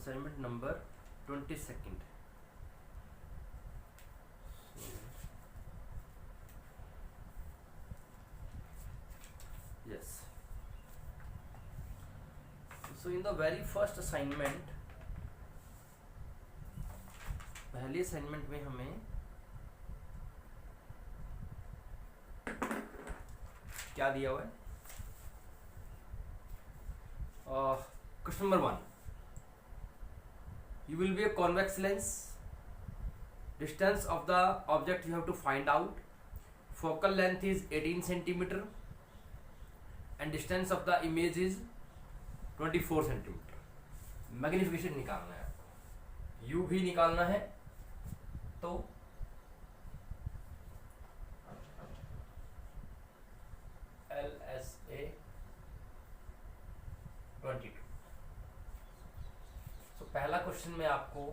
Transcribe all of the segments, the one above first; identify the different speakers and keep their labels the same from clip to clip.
Speaker 1: assignment number 22nd. Yes. So in the very first assignment, पहले assignment में हमें क्या दिया हुआ है? Question number 1, you will be a convex lens, distance of the object you have to find out, focal length is 18 centimeter and distance of the image is 24 centimeter. Magnification निकालना है, u भी निकालना है, तो LSA 22. तो पहला question में आपको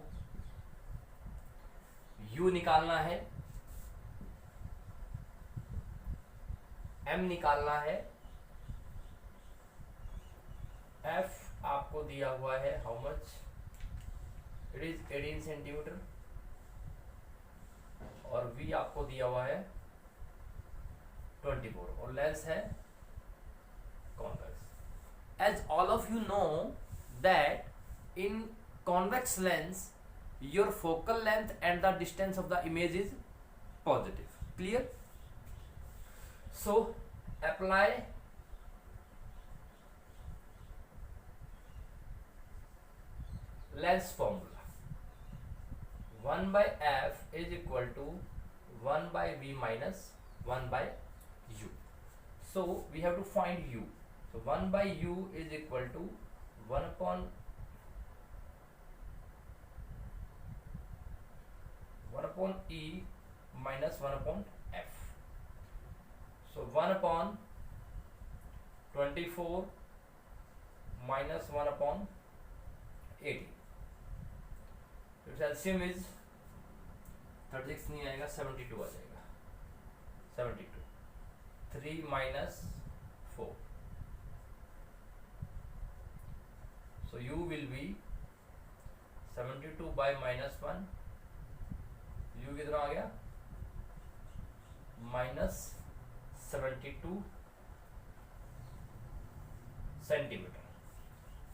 Speaker 1: u निकालना है, m निकालना है, f आपको दिया हुआ है how much, it is 18 centimetre, और v आपको दिया हुआ है 24, और लेंस है convex. As all of you know that in convex lens your focal length and the distance of the image is positive. Clear? So apply lens formula. 1 by f is equal to 1 by v minus 1 by u. So we have to find u. So 1 by u is equal to 1 upon 1 upon e minus 1 upon f. So 1 upon 24 minus 1 upon 80. its LCM is 36 नहीं आएगा, 72 आ जाएगा. 72. 3 minus 4. So u will be 72 by minus 1. u कितना आ गया? Minus 72 centimetre.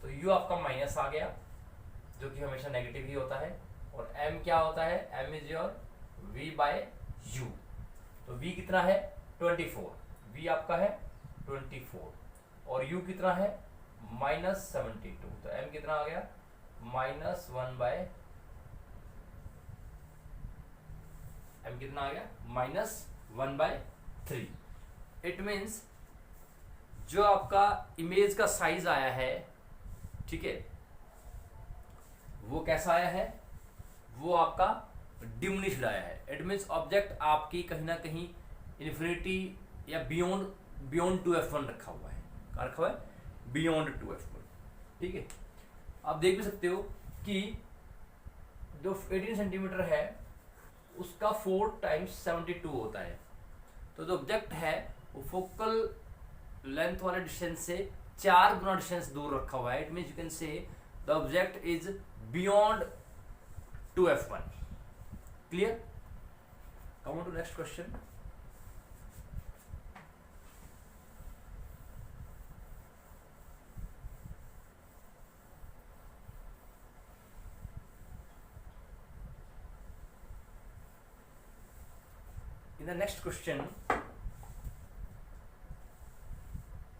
Speaker 1: तो u आपका minus आ गया, जो कि हमेशा नेगेटिव ही होता है. और m क्या होता है? m is your v by u. तो v कितना है? 24. v आपका है 24 और u कितना है? माइनस 72. तो m कितना आ गया? माइनस 1 बाय m कितना आ गया? Minus 1 bye 3. इट मीन्स जो आपका इमेज का साइज आया है, ठीक है, वो कैसा आया है? वो आपका डिमिनिश्ड आया है. इट मीन्स ऑब्जेक्ट आपकी कहीं ना कहीं इन्फिनिटी या बियॉन्ड 2f1 रखा हुआ है. कहाँ रखा हुआ है? Beyond 2f1. ठीक है. आप देख भी सकते हो कि जो 18 सेंटीमीटर है उसका 4 टाइम्स 72 होता है. तो जो ऑब्जेक्ट है वो फोकल लेंथ वाले डिस्टेंस से 4 गुना डिस्टेंस दूर रखा हुआ है. It means you can say the object is beyond 2f1. Clear? Come on to next question. In the next question,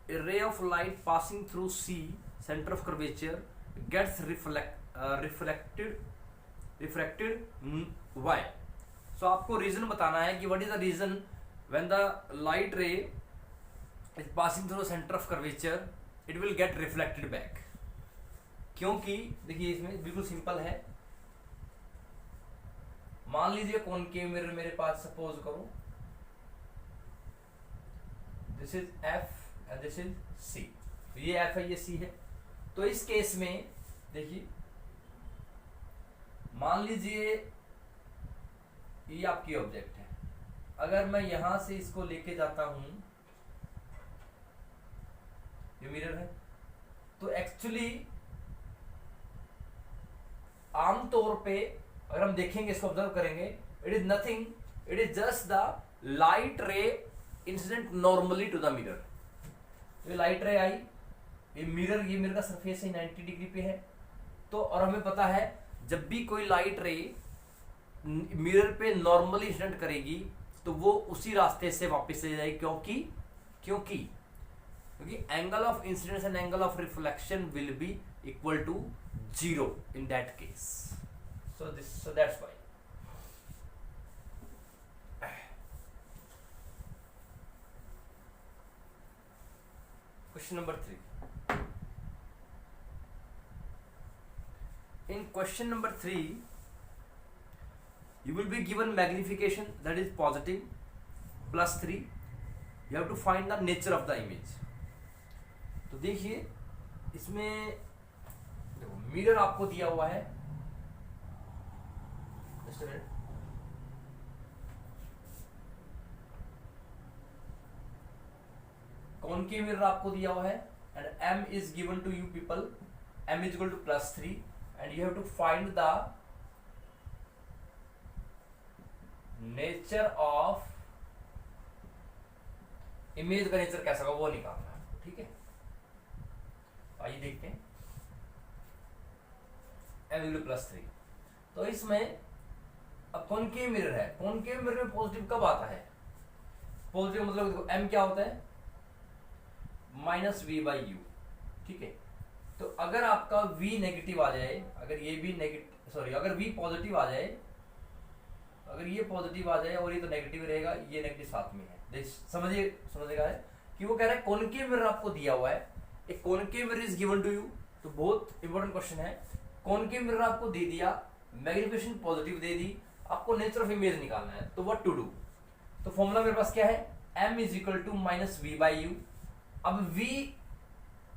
Speaker 1: a ray of light passing through C, center of curvature, gets refracted y. So आपको reason बताना है कि what is the reason when the light ray is passing through center of curvature, it will get reflected back. क्योंकि देखिए इसमें बिल्कुल simple है. मान लीजिए कॉनकेव मिरर मेरे पास सपोज करो, this is f and this is c. तो ये f है, ये c है. तो इस केस में देखिए, मान लीजिए ये आपकी ऑब्जेक्ट है. अगर मैं यहां से इसको लेके जाता हूं, ये मिरर है, तो एक्चुअली आमतौर पे अगर हम देखेंगे, इसको ऑब्जर्व करेंगे, it is nothing, it is just the light ray incident normally to the mirror. ये लाइट रे आई, ये मिरर का सरफेस है 90 डिग्री पे है, तो और हमें पता है जब भी कोई लाइट रे मिरर पे नॉर्मली इंसिडेंट करेगी तो वो उसी रास्ते से वापस चली जाएगी, क्योंकि angle of incidence and angle of reflection will be equal to 0 in that case. So that's why. Question number 3। In question number 3, you will be given magnification that is positive +3. You have to find the nature of the image. तो देखिए इसमें देखो mirror आपको दिया हुआ है, just a minute, concave mirror आपको दिया हुआ है and m is given to you people, m is equal to +3 and you have to find the nature of image का नेचर कैसा होगा वो निकालना है आपको, ठीक है। आइए देखते हैं m +3। तो इसमें अब कॉनकेव मिरर है, कॉनकेव मिरर में पॉजिटिव कब आता है? पॉजिटिव मतलब देखो m क्या होता है -v/u, ठीक है। तो अगर आपका v नेगेटिव आ जाए, अगर ये भी नेगेटिव, सॉरी अगर v पॉजिटिव आ जाए, अगर ये पॉजिटिव आ जाए और ये तो नेगेटिव रहेगा, ये नेगेटिव साथ में है, समझिएगा है कि वो कह रहा है कॉनकेव मिरर आपको दिया हुआ है, एक concave mirror is given to you. तो बहुत इंपॉर्टेंट क्वेश्चन है, कॉनकेव मिरर आपको दे दिया, मैग्निफिकेशन पॉजिटिव दे दी, आपको नेचर ऑफ इमेज निकालना है, तो व्हाट टू डू? तो फॉर्मूला मेरे पास क्या है, m is equal to -v/u। अब v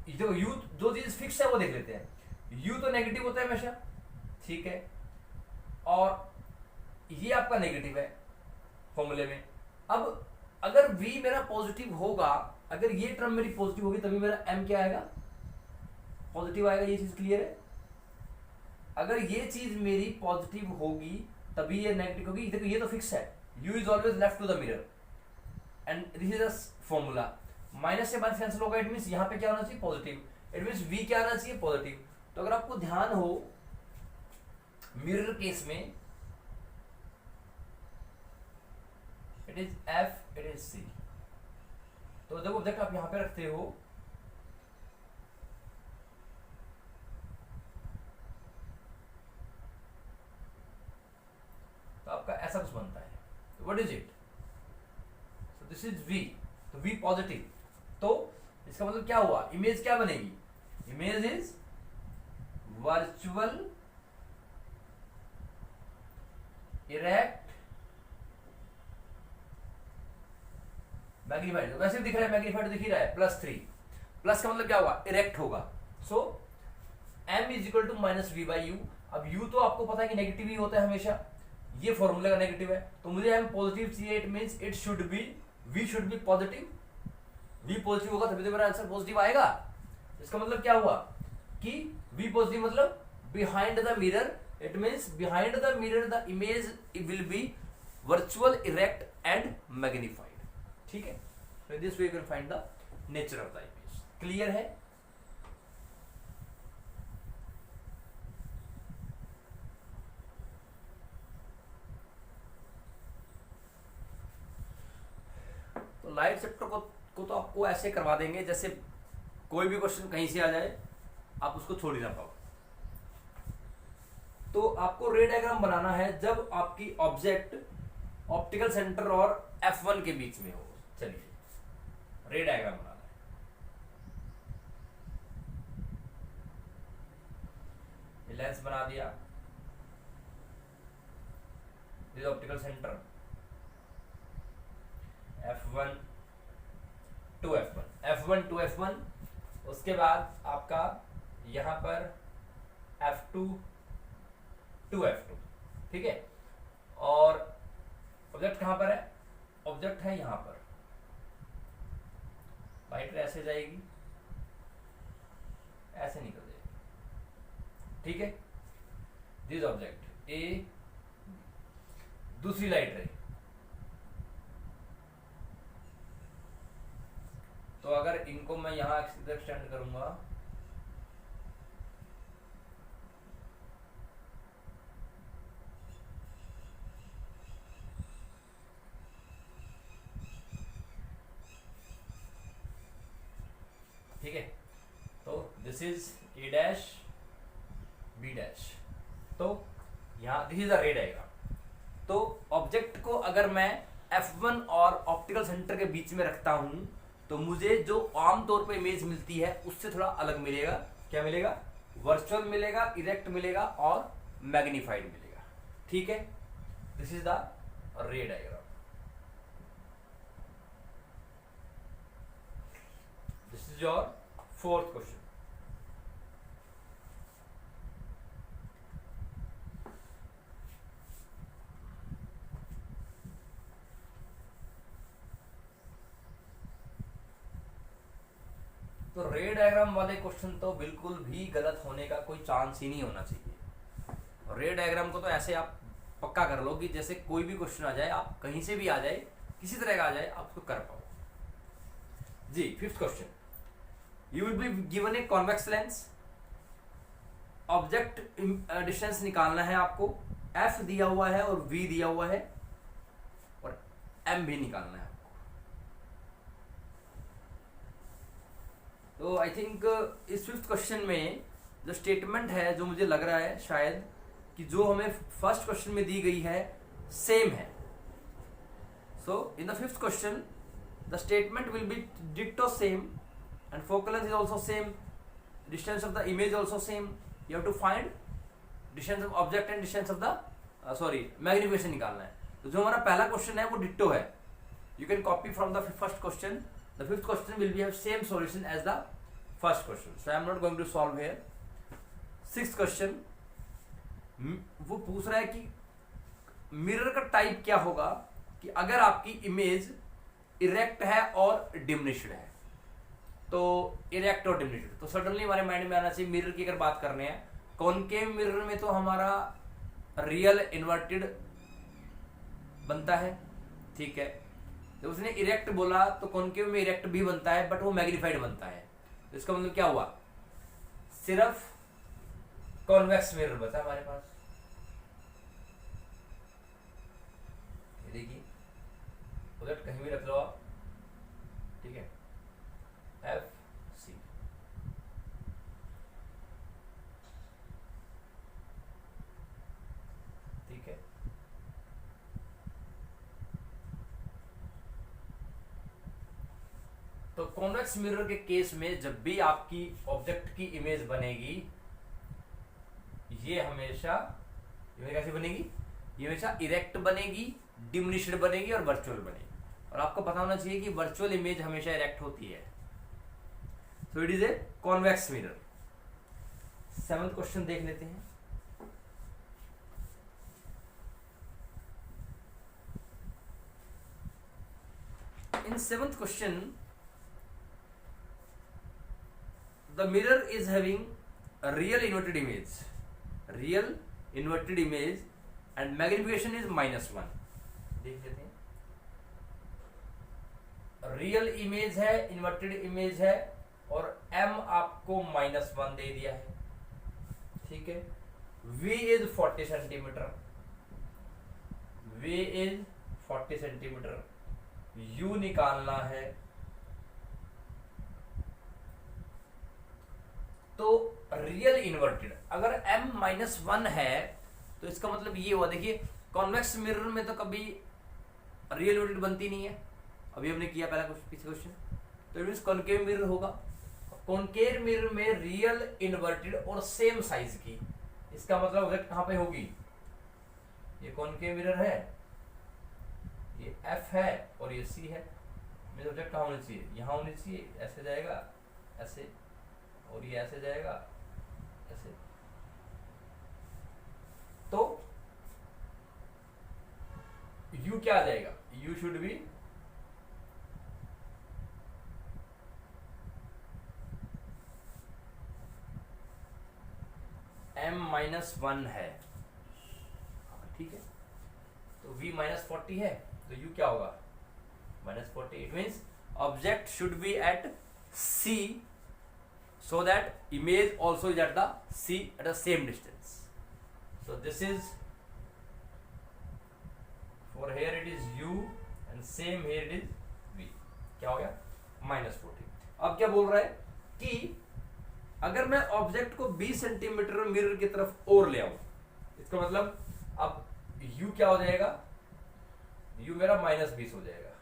Speaker 1: जो u जो चीज फिक्स है वो देख लेते हैं, u तो नेगेटिव होता है हमेशा, ठीक है, और ये आपका नेगेटिव है फॉर्मूले में। अब अगर v मेरा पॉजिटिव होगा, अगर ये टर्म मेरी पॉजिटिव होगी तभी मेरा m क्या आएगा, पॉजिटिव आएगा, ये चीज क्लियर है। अगर ये चीज मेरी पॉजिटिव होगी तभी ये नेगेटिव होगी, देखो ये तो फिक्स है, u is always left to the mirror and this is a formula. Minus से माइनस कैंसिल होगा, इट मींस यहाँ पे क्या होना चाहिए पॉजिटिव, इट मींस v क्या आना चाहिए पॉजिटिव। तो अगर आपको ध्यान हो मिरर केस में it is f, it is c, तो जब ऑब्जेक्ट आप यहां पे रखते हो तो आपका ऐसा कुछ बनता है, what is it, so this is v, तो v पॉजिटिव, तो इसका मतलब क्या हुआ, इमेज क्या बनेगी, image is virtual erect magnified. वैसे दिख रहा है मैग्नीफाइड, दिख ही रहा है +3, प्लस का मतलब क्या हुआ, इरेक्ट होगा। So m is equal to -v/u। अब u तो आपको पता है कि नेगेटिव ही होता है हमेशा, ये फॉर्मूले का नेगेटिव है, तो मुझे m पॉजिटिव चाहिए, it means it should be v should be positive, v positive होगा तभी तो मेरा आंसर पॉजिटिव आएगा। इसका मतलब क्या हुआ कि v पॉजिटिव मतलब behind the mirror, it means behind the mirror the image will B virtual erect and magnified, ठीक है। So in this way you can find the nature of the image. Clear है? तो light chapter को तो आपको ऐसे करवा देंगे जैसे कोई भी क्वेश्चन कहीं से आ जाए आप उसको छोड़ ही ना पाओ। तो आपको रे डायग्राम बनाना है जब आपकी ऑब्जेक्ट ऑप्टिकल सेंटर और F1 के बीच में हो। चलिए रे डायग्राम बनाना है। ये लेंस बना दिया, this optical centre F1 to F1, उसके बाद आपका यहां पर F2 to F2, ठीक है। और ऑब्जेक्ट कहां पर है, ऑब्जेक्ट है यहां पर, लाइट ऐसे जाएगी, ऐसे निकल जाएगी, ठीक है। दिस ऑब्जेक्ट ए, दूसरी लाइट रे। तो अगर इनको मैं यहां एक्सटेंड करूंगा, ठीक है, तो this is A dash B dash. तो यहाँ दिस इज अ रे डायग्राम। तो ऑब्जेक्ट को अगर मैं F1 और ऑप्टिकल सेंटर के बीच में रखता हूं तो मुझे जो आमतौर पे इमेज मिलती है उससे थोड़ा अलग मिलेगा। क्या मिलेगा? वर्चुअल मिलेगा, इरेक्ट मिलेगा और मैग्नीफाइड मिलेगा। ठीक है, दिस इज द रे diagram. This is your fourth question. तो रे डायग्राम वाले क्वेश्चन तो बिल्कुल भी गलत होने का कोई चांस ही नहीं होना चाहिए। रे डायग्राम को तो ऐसे आप पक्का कर लो कि जैसे कोई भी क्वेश्चन आ जाए, आप कहीं से भी आ जाए, किसी तरह का आ जाए, आप उसको कर पाओ। जी, fifth question, you will be given a convex lens, object distance निकालना है आपको, एफ दिया हुआ है और वी दिया हुआ है और एम भी निकालना है। तो आई थिंक इस फिफ्थ क्वेश्चन में जो स्टेटमेंट है, जो मुझे लग रहा है शायद कि जो हमें फर्स्ट क्वेश्चन में दी गई है सेम है। So in the fifth question the statement will be डिक्टो same and focal length is also same, distance of the image also same. You have to find distance of object and distance of the magnification निकालना है। तो जो हमारा पहला question है वो डिक्टो है। You can copy from the first question. The fifth question will be have same solution as the first question, so I am not going to solve here. Sixth question, वो पूछ रहा है कि मिरर का type क्या होगा कि अगर आपकी इमेज इरेक्ट है और डिमिनिश्ड है। तो इरेक्ट और डिमिनिश्ड, तो सडनली हमारे माइंड में आना चाहिए मिरर की अगर बात करने हैं, कॉनकेव मिरर में तो हमारा रियल इन्वर्टेड बनता है। ठीक है, जब उसने इरेक्ट बोला तो कॉनकेव में इरेक्ट भी बनता है बट वो मैग्नीफाइड बनता है। तो इसका मतलब क्या हुआ? सिर्फ कॉन्वेक्स मिरर बचा हमारे पास। देखिए प्रोजेक्ट कहीं भी रख लो आप, ठीक है, एफ सी। ठीक है, तो कॉन्वेक्स मिरर के केस में जब भी आपकी ऑब्जेक्ट की इमेज बनेगी, ये हमेशा कैसे बनेगी? ये हमेशा इरेक्ट बनेगी, डिमिनिश्ड बनेगी और वर्चुअल बनेगी। और आपको पता होना चाहिए कि वर्चुअल इमेज हमेशा इरेक्ट होती है। So it is a convex mirror. Seventh question देख लेते हैं। इन seventh question the mirror is having a real inverted image and magnification is -1। देख लेते हैं, रियल इमेज है, इन्वर्टेड इमेज है और m आपको -1 दे दिया है। ठीक है, v is 40 centimetre, v is 40 centimetre, u निकालना है। तो रियल इन्वर्टेड अगर m-1 है तो इसका मतलब ये हुआ, देखिए कॉन्वेक्स मिरर में तो कभी रियल इन्वर्टेड बनती नहीं है, अभी हमने किया पहला पीछे क्वेश्चन। तो इट मींस कॉनकेव मिरर होगा। कॉनकेव मिरर में रियल इन्वर्टेड और सेम साइज की, इसका मतलब ऑब्जेक्ट कहां पे होगी? ये कॉनकेव मिरर है, ये f है और ये c है। मेरा ऑब्जेक्ट कहां होना चाहिए? यहां होना चाहिए, ऐसे जाएगा ऐसे, और ये ऐसे जाएगा ऐसे। तो u क्या आ जाएगा? u शुड बी m-1 है, ठीक है, तो v -40 है तो u क्या होगा -40. It means object should be at c so that image also is at the c at the same distance. So this is for here it is u and same here it is v. क्या हो गया -40. अब क्या बोल रहा है कि अगर मैं ऑब्जेक्ट को 20 सेंटीमीटर मिरर की तरफ और ले आऊं, इसका मतलब अब u क्या हो जाएगा, u मेरा -20 हो जाएगा.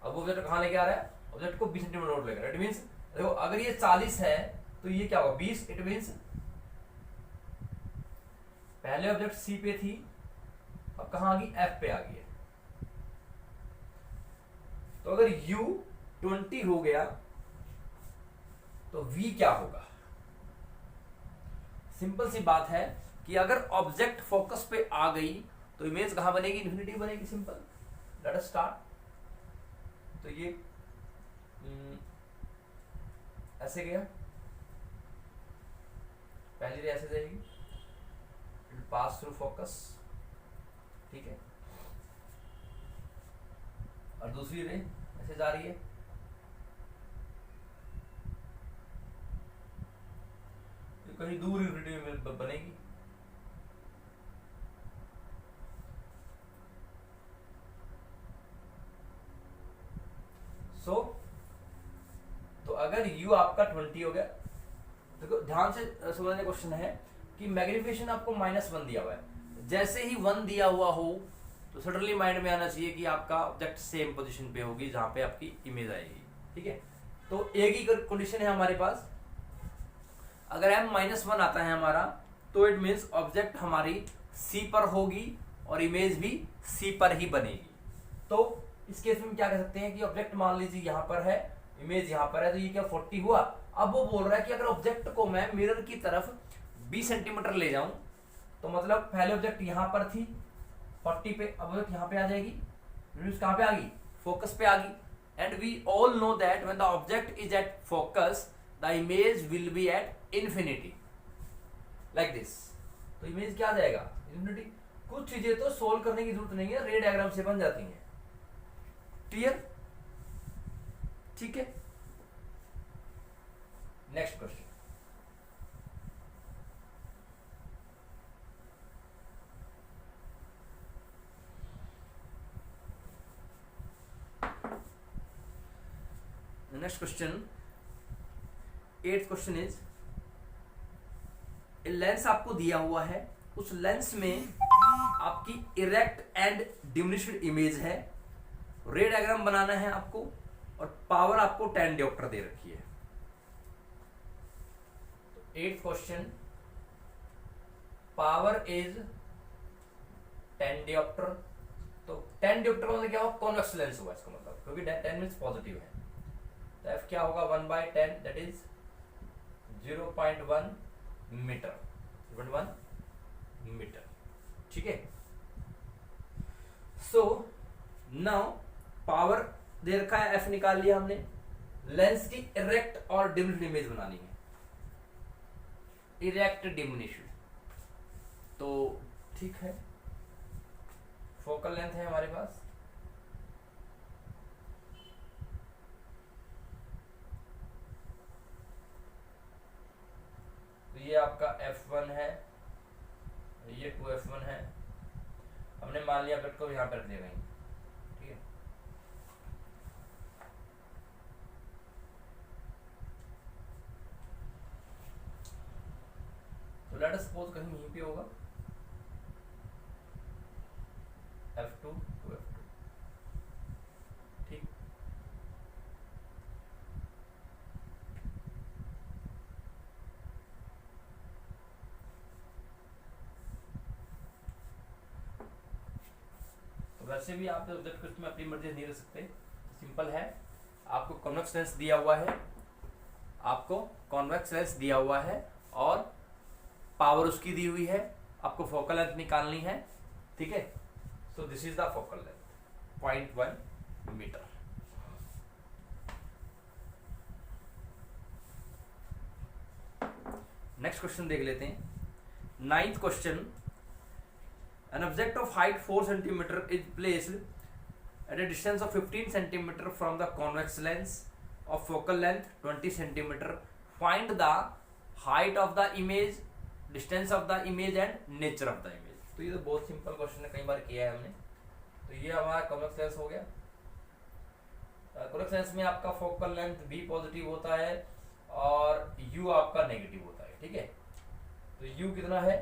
Speaker 1: अब ऑब्जेक्ट कहां लेके आ रहा है, ऑब्जेक्ट को 20 सेंटीमीटर और लेकर. इट मीन्स देखो अगर ये 40 है तो ये क्या होगा 20. इट मीन्स पहले ऑब्जेक्ट सी पे थी, अब कहां आ गई एफ पे आ गई है. तो अगर u 20 हो गया तो v क्या होगा. सिंपल सी बात है कि अगर ऑब्जेक्ट फोकस पे आ गई तो इमेज कहां बनेगी, इन्फिनिटी बनेगी. सिंपल. Let us start. तो ये ऐसे गया, पहली रे ऐसे जाएगी, पास थ्रू फोकस, ठीक है, और दूसरी रे ऐसे जा रही है, तो कहीं दूर इन्फिनिटी में बनेगी. तो अगर u आपका 20 हो गया, देखो ध्यान से समझने क्वेश्चन है कि मैग्निफिकेशन आपको -1 दिया हुआ है. जैसे ही 1 दिया हुआ हो तो सडनली माइंड में आना चाहिए कि आपका ऑब्जेक्ट सेम पोजीशन पे होगी जहां पे आपकी इमेज आएगी. ठीक है, तो एक ही कंडीशन है हमारे पास. अगर m -1 आता है हमारा तो इट मीन्स ऑब्जेक्ट हमारी c पर होगी और इमेज भी c पर ही बनेगी. तो इस केस में क्या कह सकते हैं कि ऑब्जेक्ट मान लीजिए यहाँ पर है, इमेज यहाँ पर है, तो ये क्या 40 हुआ. अब वो बोल रहा है कि अगर ऑब्जेक्ट को मैं मिरर की तरफ 20 सेंटीमीटर ले जाऊं तो मतलब पहले ऑब्जेक्ट यहाँ पर थी 40 पे, अब ऑब्जेक्ट यहाँ पे आ जाएगी, कहाँ पे आ गई, फोकस पे आ गई. And we all know that when the object is at focus the image will be at infinity like this. तो इमेज क्या आ जाएगा, इंफिनिटी. कुछ चीजें तो सोल्व करने की जरूरत नहीं है, रे डायग्राम से बन जाती हैं. क्लियर, ठीक है. Next question. Next question, 8th question is, lens आपको दिया हुआ है, उस लेंस में आपकी इरेक्ट एंड डिमिनिश्ड इमेज है. रे डायग्राम बनाना है आपको और पावर आपको 10 डायोप्टर दे रखी है. 8th question, power is 10 dioptre. तो 10 डायोप्टर मतलब क्या होगा, कॉन्वेक्स लेंस होगा इसका मतलब, क्योंकि 10 मींस पॉजिटिव है. तो एफ क्या होगा 1/10 दैट इज 0.1 मीटर. 0.1 मीटर. ठीक है. सो नाउ पावर दे रखा है, एफ निकाल लिया हमने. लेंस की इरेक्ट और डिमिनिश्ड इमेज बनानी है. इरेक्ट डिमिनिश्ड, तो ठीक है, फोकल लेंथ है हमारे पास. तो ये आपका f1 है, ये 2f1 है. हमने मान लिया ऑब्जेक्ट को यहाँ पर रख दिया कहीं. ठीक है, तो लेट अस सपोज कहीं यहीं पे होगा f2 2f2. ठीक, तो वैसे भी आप ऑब्जेक्ट को इसमें अपनी मर्जी नहीं रख सकते. सिंपल है, आपको कॉन्वेक्स लेंस दिया हुआ है, आपको कॉन्वेक्स लेंस दिया हुआ है और पावर उसकी दी हुई है, आपको फोकल लेंथ निकालनी है. ठीक है, so this is the focal length 0.1 metre. Next question देख लेते हैं. 9th question, An object of height 4 centimeter is placed at a distance of 15 centimeter from the convex lens of focal length 20 centimeter. Find the height of the image, distance of the image and nature of the image. तो ये तो बहुत simple question है, कई बार किया है हमने. तो ये हमारा कॉन्वेक्स लेंस हो गया. कॉन्वेक्स लेंस में आपका फोकल लेंथ भी पॉजिटिव होता है और u आपका नेगेटिव होता है. ठीक है, तो u कितना है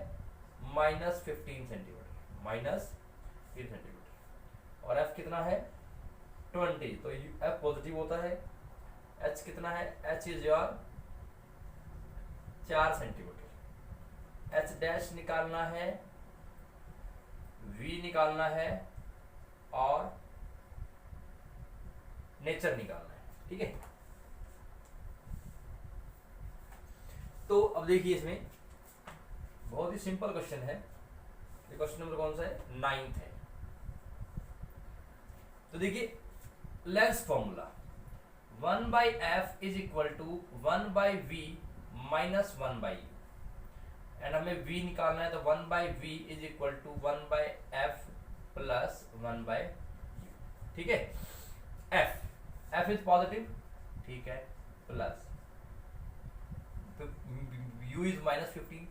Speaker 1: -15 सेंटीमीटर, -15 सेंटीमीटर. और f कितना है 20, तो f पॉजिटिव होता है. h कितना है, h is your 4 centimetre. h dash निकालना है, v निकालना है और नेचर निकालना है. ठीक है, तो अब देखिए इसमें बहुत ही सिंपल क्वेश्चन है. ये क्वेश्चन नंबर कौन सा है, 9th है. तो देखिए lens formula 1/f is equal to 1/v minus 1/u. And हमें v निकालना है, तो 1/v is equal to 1/f plus 1/u. ठीक है, f इज पॉजिटिव, ठीक है, प्लस u इज -15,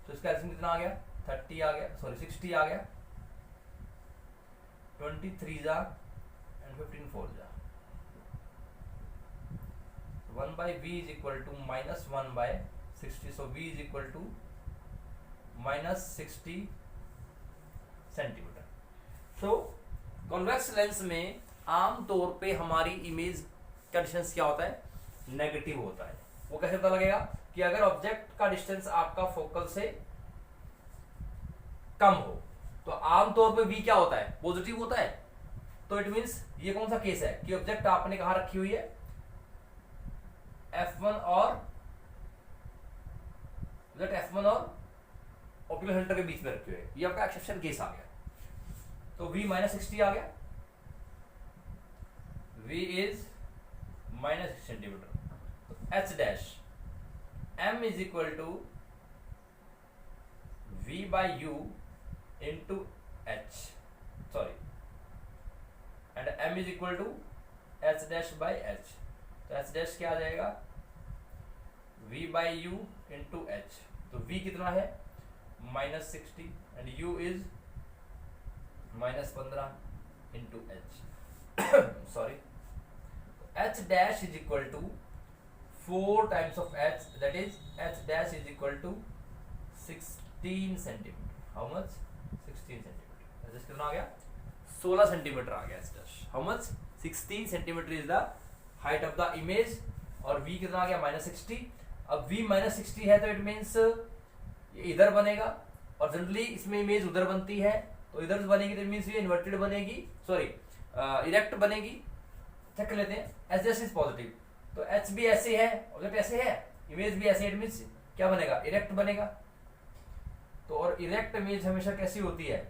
Speaker 1: तो इसका एल्सियम कितना आ गया, 30 आ गया, सॉरी 60 आ गया. 23 जा एंड 15 4 जा. 1/v is equal to -1/60, so v is equal to -60 centimetre. So convex lens में आमतौर पे हमारी इमेज का डिस्टेंस क्या होता है, नेगेटिव होता है. वो कैसे पता लगेगा कि अगर ऑब्जेक्ट का डिस्टेंस आपका फोकल से कम हो तो आमतौर पे v क्या होता है, पॉजिटिव होता है. तो इट मींस ये कौन सा केस है कि ऑब्जेक्ट आपने कहां रखी हुई है, f1 और ऑप्टिकल सेंटर के बीच में रखे हुए. ये आपका एक्सेप्शन केस आ गया. तो v -60 आ गया, v इज -60 सेंटीमीटर. तो h dash m is equal to v/u into h, sorry, and m is equal to h dash by h. तो h डैश क्या आ जाएगा, v/u इंटू h. तो v कितना है -60 and u is -15 into h. Sorry, h dash is equal to 4 times of h, that is h dash is equal to 16 centimetre. How much, 16 centimetre. h कितना आ गया, 16 centimetre आ गया. h dash how much, 16 centimetre is the height of the image. और v कितना आ गया, -60. अब v -60 है तो इट मीन्स इधर बनेगा, और जनरली इसमें इमेज उधर बनती है, तो इधर बनेगी तो इट मीन्स ये इन्वर्टेड बनेगी, सॉरी इरेक्ट बनेगी. चेक कर लेते हैं. एच डैश इज पॉजिटिव, तो एच भी ऐसे है, ऑब्जेक्ट ऐसे है, इमेज भी ऐसे, इट मीन्स क्या बनेगा, इरेक्ट बनेगा. तो और इरेक्ट इमेज हमेशा कैसी होती है,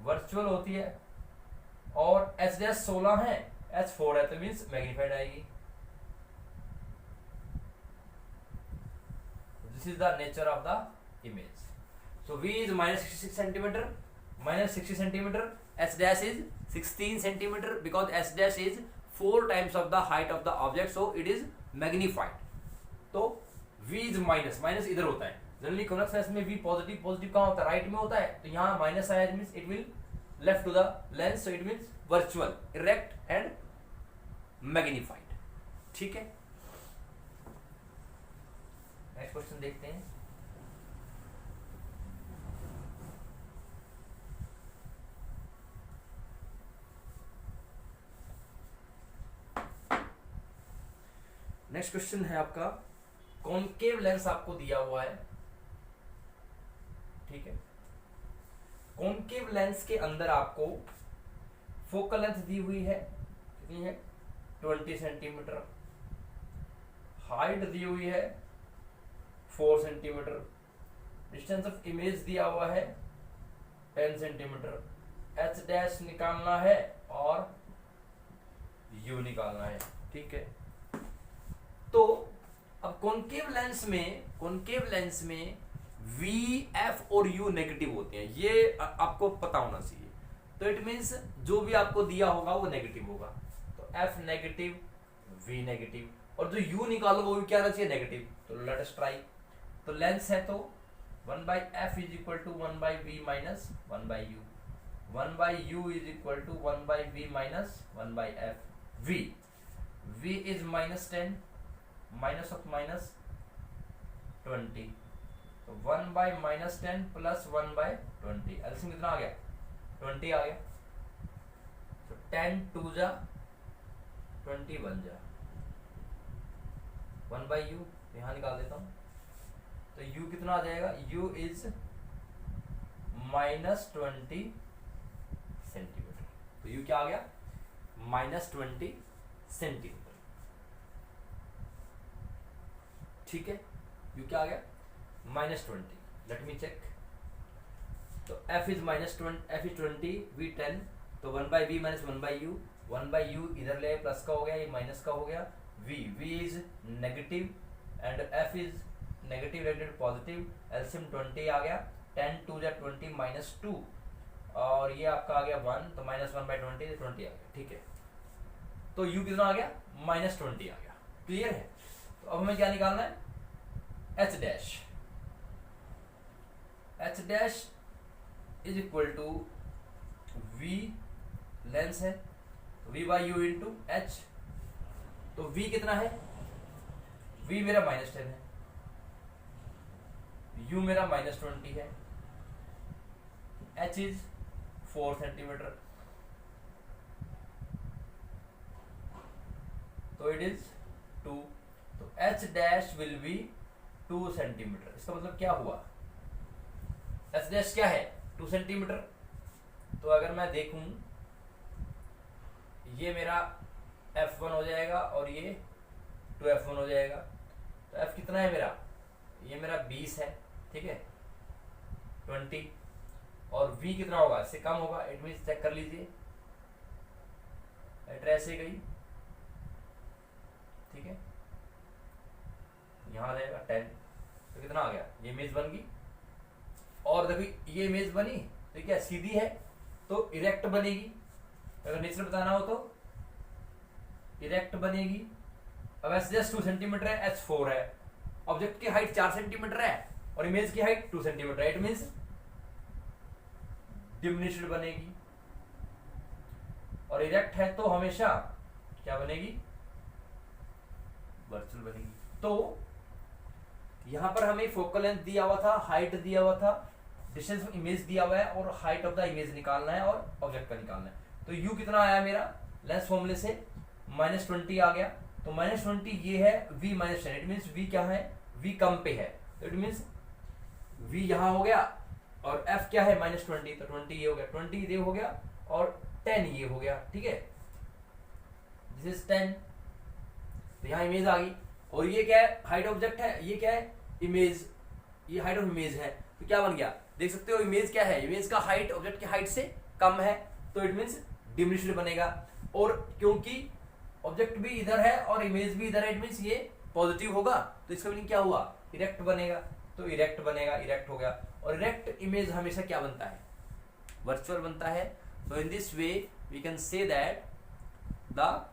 Speaker 1: वर्चुअल होती है. और एच डैश 16 है, एच 4 है, तो मीन्स मैग्नीफाइड आएगी. This is the nature of the image. So v is -66 centimeter, -60 centimeter. H dash is 16 centimeter because H dash is 4 times of the height of the object, so it is magnified. तो v is minus इधर होता है. Generally convex lens में v positive कहाँ होता है, right में होता है. तो यहाँ माइनस आया, means it will left to the lens, so it means virtual, erect and magnified. ठीक है, नेक्स्ट क्वेश्चन देखते हैं. नेक्स्ट क्वेश्चन है आपका, कॉनकेव लेंस आपको दिया हुआ है. ठीक है, कॉनकेव लेंस के अंदर आपको फोकल लेंथ दी हुई है, कितनी है, 20 सेंटीमीटर. हाइट दी हुई है 4 सेंटीमीटर. डिस्टेंस ऑफ इमेज दिया हुआ है 10 सेंटीमीटर. एच डैश निकालना है और यू निकालना है. ठीक है, तो अब कॉनकेव लेंस में वी, एफ और यू नेगेटिव होते हैं, ये आपको पता होना चाहिए। तो इट मीन्स जो भी आपको दिया होगा वो नेगेटिव होगा, तो एफ नेगेटिव, वी नेगेटिव, और जो यू निकालो वो भी क्या रहना चाहिए, नेगेटिव। तो लेट अस ट्राई। तो लेंस है तो 1/f is equal to 1/v minus 1/u, 1/u is equal to 1/v minus 1/f। v is -10, minus of minus 20, तो 1/-10 प्लस 1/20, एलसीएम कितना आ गया, 20 आ गया। तो 10 2 जा 20 बन जा 1/u, यहां निकाल देता हूं। तो u कितना आ जाएगा, u इज -20 सेंटीमीटर। तो u क्या आ गया, -20 सेंटीमीटर। ठीक है, u क्या आ गया, -20। Let me check. तो f इज -20, v 10, तो 1/v माइनस 1/u, 1/u इधर ले प्लस का हो गया, ये माइनस का हो गया। v is negative and f is negative rated positive, LCM 20 आ गया। 10 2 जा 20 -2, और ये आपका आ गया 1, तो -1/20 20 आ गया। ठीक है, तो u कितना आ गया, -20 आ गया। क्लियर है। तो अब हमें क्या निकालना है, h dash. h dash is equal to v, lens है, v/u इंटू h। तो v कितना है, v मेरा -10 है, u मेरा -20 है, h इज 4 सेंटीमीटर, तो इट इज 2। तो h dash will be 2 centimetre. इसका मतलब क्या हुआ, h डैश क्या है, 2 सेंटीमीटर। तो अगर मैं देखूं, ये मेरा f1 हो जाएगा और ये 2f1 हो जाएगा। तो f कितना है मेरा, ये मेरा 20 है, ठीक है, 20, और v कितना होगा, इससे कम होगा। इट मीन्स चेक कर लीजिए, एड्रेस से गई, ठीक है, यहाँ रहेगा 10, तो कितना आ गया, ये इमेज बन गई। और देखो ये इमेज बनी तो क्या सीधी है, तो इरेक्ट बनेगी। अगर नेचर बताना हो तो इरेक्ट बनेगी। अब एस जस्ट 2 सेंटीमीटर है, एच 4 है, ऑब्जेक्ट की हाइट 4 सेंटीमीटर है और इमेज की हाइट 2 सेंटीमीटर है। इट मीन्स डिमिनिश्ड बनेगी। और इरेक्ट है तो हमेशा क्या बनेगी, वर्चुअल बनेगी। तो यहां पर हमें फोकल लेंथ दिया हुआ था, हाइट दिया हुआ था, डिस्टेंस ऑफ इमेज दिया हुआ है, और हाइट ऑफ द इमेज निकालना है और ऑब्जेक्ट का निकालना है। तो u कितना आया मेरा, लेंस फॉर्मूले से -20 आ गया। तो -20 ये है v -10, इट मीन्स v क्या है, v कम पे है, तो इट मीन्स v यहाँ हो गया, और f क्या है -20, तो 20 ये हो गया, 20 ये हो गया, और 10 ये हो गया। ठीक है, दिस इज 10। तो यहाँ इमेज आ गई, और ये क्या है, हाइट ऑब्जेक्ट है, ये क्या है, इमेज, ये हाइट ऑफ इमेज है। तो क्या बन गया, देख सकते हो इमेज क्या है, इमेज का हाइट ऑब्जेक्ट की हाइट से कम है, तो इट मीन्स डिमिनिश्ड बनेगा। और क्योंकि ऑब्जेक्ट भी इधर है और इमेज भी इधर है, इट मीन्स ये पॉजिटिव होगा, तो इसका मीनिंग क्या हुआ, इरेक्ट बनेगा। तो इरेक्ट बनेगा, इरेक्ट हो गया। और इरेक्ट इमेज हमेशा क्या बनता है, वर्चुअल बनता है। So in this way we can say that the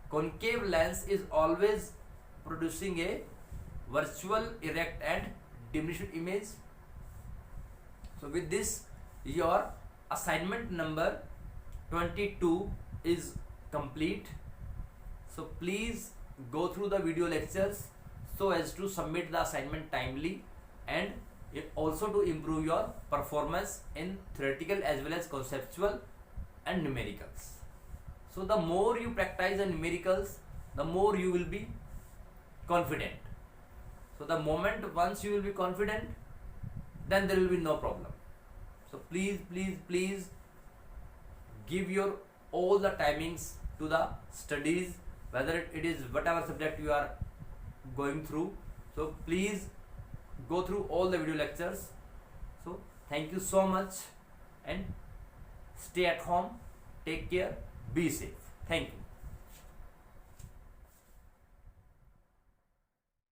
Speaker 1: concave lens is always producing a virtual, erect and diminished image. So with this your assignment number 22 is complete. So please go through the video lectures so as to submit the assignment timely, and also to improve your performance in theoretical as well as conceptual and numericals. So the more you practice the numericals, the more you will be confident. So the moment once you will be confident, then there will be no problem. So please give your all the timings to the studies, whether it is whatever subject you are going through. So please go through all the video lectures. So thank you so much, and stay at home, take care, be safe. Thank you.